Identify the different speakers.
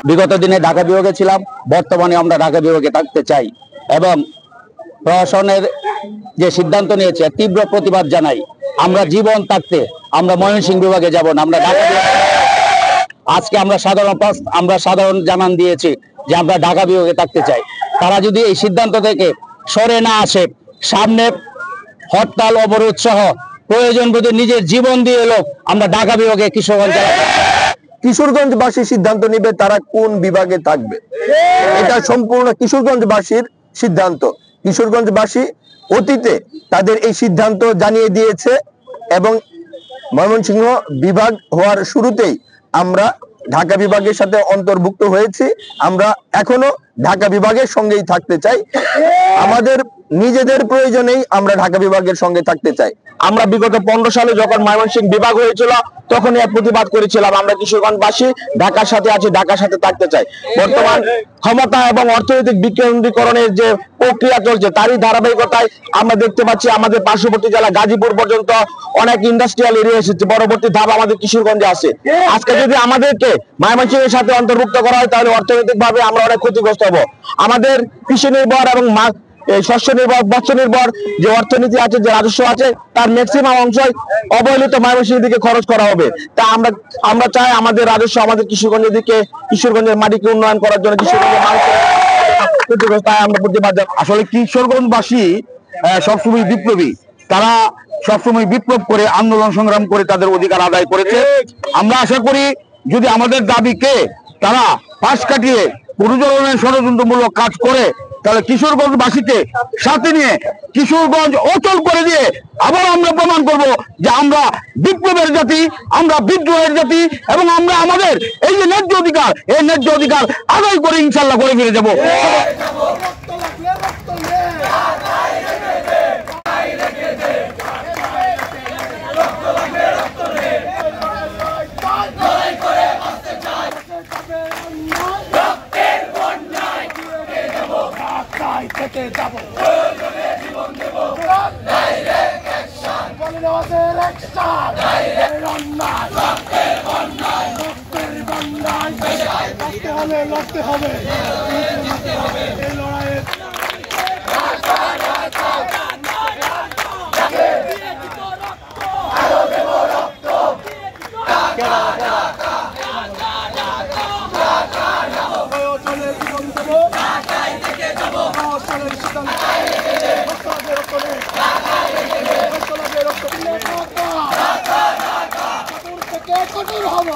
Speaker 1: বিগত দিনে ঢাকা বিভাগে ছিলাম, বর্তমানে আমরা ঢাকা বিভাগে থাকতে চাই এবং প্রশাসনের যে সিদ্ধান্ত নিয়েছে তীব্র প্রতিবাদ জানাই। আমরা জীবন থাকতে আমরা ময়মনসিংহ বিভাগে যাব না, আমরা ঢাকা বিভাগে। আজকে আমরা সাধারণ জানান দিয়েছি যে আমরা ঢাকা বিভাগে থাকতে চাই। তারা যদি এই সিদ্ধান্ত থেকে সরে না আসে, সামনে হরতাল অবরোধ সহ প্রয়োজন বোধে নিজের জীবন দিয়ে লোক আমরা ঢাকা বিভাগে
Speaker 2: কিশোরগঞ্জবাসী সিদ্ধান্ত নিবে তারা কোন বিভাগে থাকবে। এটা সম্পূর্ণ কিশোরগঞ্জবাসীর সিদ্ধান্ত। কিশোরগঞ্জবাসী অতীতে তাদের এই সিদ্ধান্ত জানিয়ে দিয়েছে এবং ময়মনসিংহ বিভাগ হওয়ার শুরুতেই আমরা ঢাকা বিভাগের সাথে অন্তর্ভুক্ত হয়েছি। আমরা এখনো ঢাকা বিভাগের সঙ্গেই থাকতে চাই। আমাদের নিজেদের প্রয়োজনেই আমরা ঢাকা বিভাগের সঙ্গে থাকতে চাই।
Speaker 3: আমরা বিগত 15 সালে যখন ময়মনসিংহ বিভাগ হয়েছিল তখন এর প্রতিবাদ করেছিলাম, আমরা কিশোরগঞ্জবাসী ঢাকার সাথে আছি, ঢাকার সাথে থাকতে চাই। বর্তমান ক্ষমতা এবং অর্থনৈতিক বিকেন্দ্রীকরণের যে প্রক্রিয়া চলছে তারই ধারাবাহিকতায় আমরা দেখতে পাচ্ছি আমাদের পার্শ্ববর্তী জেলা গাজীপুর পর্যন্ত অনেক ইন্ডাস্ট্রিয়াল এরিয়া এসেছে। পরবর্তী ধাপ আমাদের কিশোরগঞ্জে আছে। আজকে যদি আমাদেরকে ময়মনসিংহের সাথে অন্তর্ভুক্ত করা হয় তাহলে অর্থনৈতিক ভাবে আমরা অনেক ক্ষতিগ্রস্ত হব। আমাদের কৃষি নির্ভর এবং শস্য নির্ভর, মৎস্য নির্ভর যে অর্থনীতি আছে, যে রাজস্ব আছে, তার ম্যাক্সিমাম অংশই অবহেলিত ময়মনসিংহের দিকে খরচ করা হবে। তা আমরা চাই আমাদের রাজস্ব আমাদের কিশোরগঞ্জের দিকে, কিশোরগঞ্জের মাটিকে উন্নয়ন করার জন্য কিশোরগঞ্জের মানুষের ক্ষতিগ্রস্ত আমরা প্রতিবাদ।
Speaker 2: আসলে কিশোরগঞ্জবাসী সবসময় বিপ্লবী, তারা সবসময় বিপ্লব করে আন্দোলন সংগ্রাম করে তাদের অধিকার আদায় করেছে। আমরা আশা করি যদি আমাদের দাবিকে তারা পাশ কাটিয়ে কোনো ধরনের ষড়যন্ত্রমূলক কাজ করে তাহলে কিশোরগঞ্জবাসীকে সাথে নিয়ে কিশোরগঞ্জ অচল করে দিয়ে আবার আমরা প্রমাণ করব যে আমরা বিপ্লবের জাতি, আমরা বিদ্রোহের জাতি এবং আমরা আমাদের এই যে ন্যায্য অধিকার, এই ন্যায্য অধিকার আদায় করে ইনশাল্লাহ করে ফিরে যাবো।
Speaker 4: লড়তে হবে এই লড়াইয়ে। কঠোর হবো।